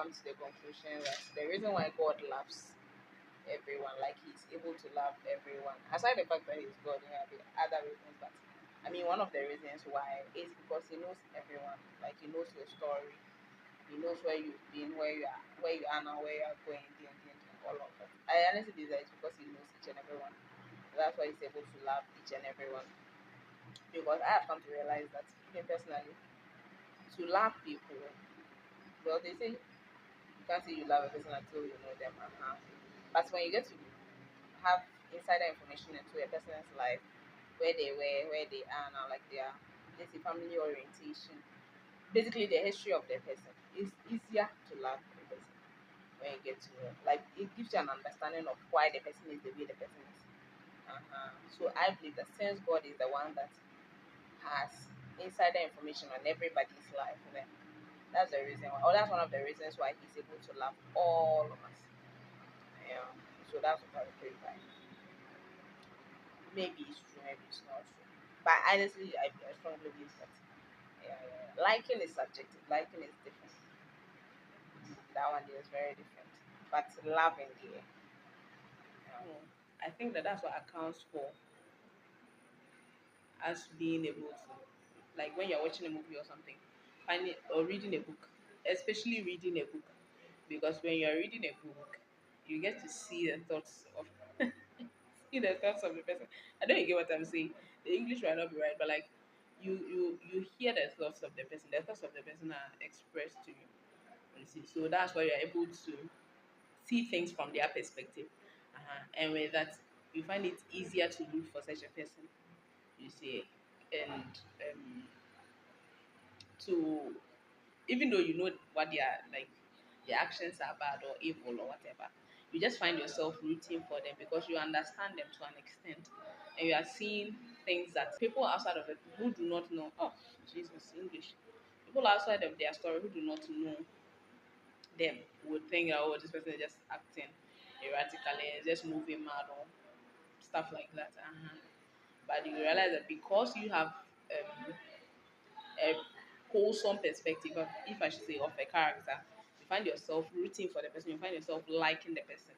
come to the conclusion that the reason why God loves everyone, like He's able to love everyone, aside the fact that He's God, there have been other reasons, but I mean, one of the reasons why is because He knows everyone. Like He knows your story, He knows where you've been, where you are now, where you are going, all of that. I honestly believe that it's because He knows each and everyone. That's why He's able to love each and everyone. Because I have come to realize that even personally, to love people, well, they say you can't say you love a person until you know them. But when you get to have insider information into a person's life, where they were, where they are now, like their let's say family orientation, basically the history of the person, it's easier to love the person when you get to know. Like it gives you an understanding of why the person is the way the person is. So I believe that since God is the one that has insider information on everybody's life, then that's the reason why, or that's one of the reasons why He's able to love all of us. Yeah. So that's what I would pray by. Maybe it's true, maybe it's not true. But honestly, I strongly believe that. Yeah. Liking is subjective. Liking is different. That one is very different. But loving, yeah. I think that that's what accounts for us being able to, like when you're watching a movie or something, finding or reading a book, especially reading a book, because when you're reading a book, you get to see the thoughts of see the thoughts of the person. I don't get what I'm saying. The English might not be right, but like you hear the thoughts of the person. The thoughts of the person are expressed to you. You see, so that's why you're able to see things from their perspective. And with that, you find it easier to look for such a person. You see, and to even though you know what they are like, their actions are bad or evil or whatever, you just find yourself rooting for them because you understand them to an extent, and you are seeing things that people outside of it who do not know. Oh, Jesus, English. People outside of their story who do not know them would think, oh, this person is just acting erratically, just moving mad or stuff like that. But you realize that because you have a wholesome perspective of, if I should say, of a character, you find yourself rooting for the person, you find yourself liking the person.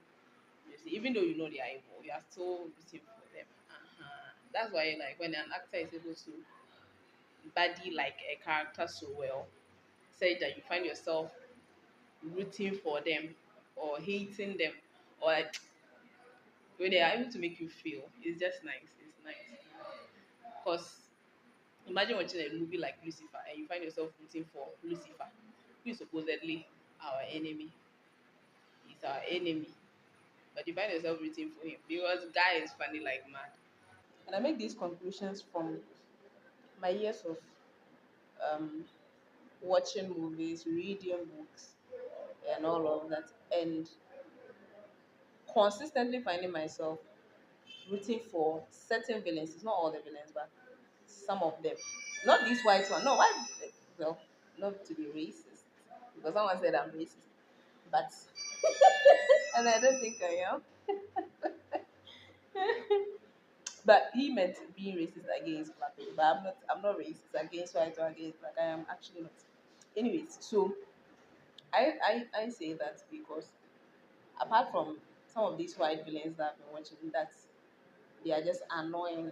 You see, even though you know they are evil, you are still rooting for them. That's why, like, when an actor is able to body like a character so well, say that you find yourself rooting for them or hating them, or like, when they are able to make you feel, it's just nice. It's nice. Because imagine watching a movie like Lucifer and you find yourself rooting for Lucifer, who is supposedly our enemy. He's our enemy. But you find yourself rooting for him because guy is funny like mad. And I make these conclusions from my years of um, watching movies, reading books, and all of that, and consistently finding myself rooting for certain villains. It's not all the villains, but some of them. Not this white one. No, why? Well, not to be racist, because someone said I'm racist, but and I don't think I am. But he meant being racist against black people. But I'm not. I'm not racist against white or against black. I am actually not. Anyways, so I say that because apart from some of these white villains that I've been watching, that they are just annoying.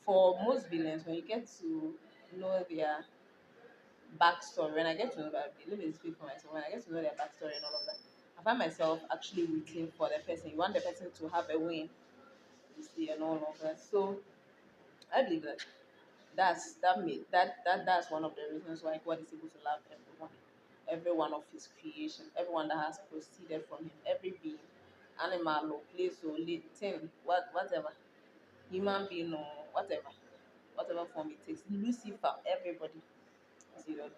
For most villains, when you get to know their backstory, when I get to know that, let me speak for myself, when I get to know their backstory and all of that, I find myself actually rooting for the person. You want the person to have a win, you see, and all of that. So I believe that that's one of the reasons why God is able to love everyone, every one of His creation, everyone that has proceeded from Him, every being, animal or place or thing, whatever, human being or whatever form it takes, Lucifer, everybody. You see that?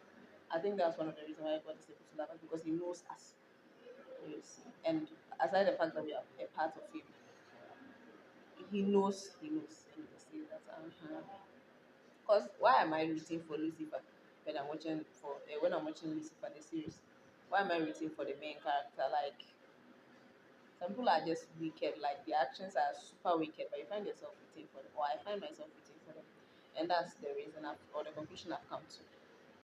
I think that's one of the reasons why God is able to love us because He knows us. You see, and aside the fact that we are a part of Him, He knows, and you see that. Because why am I rooting for Lucifer when I'm watching Lucifer the series? Why am I rooting for the main character? Like some people are just wicked, like their actions are super wicked, but you find yourself rooting for them, or I find myself rooting for them, and that's the reason or the conclusion I've come to.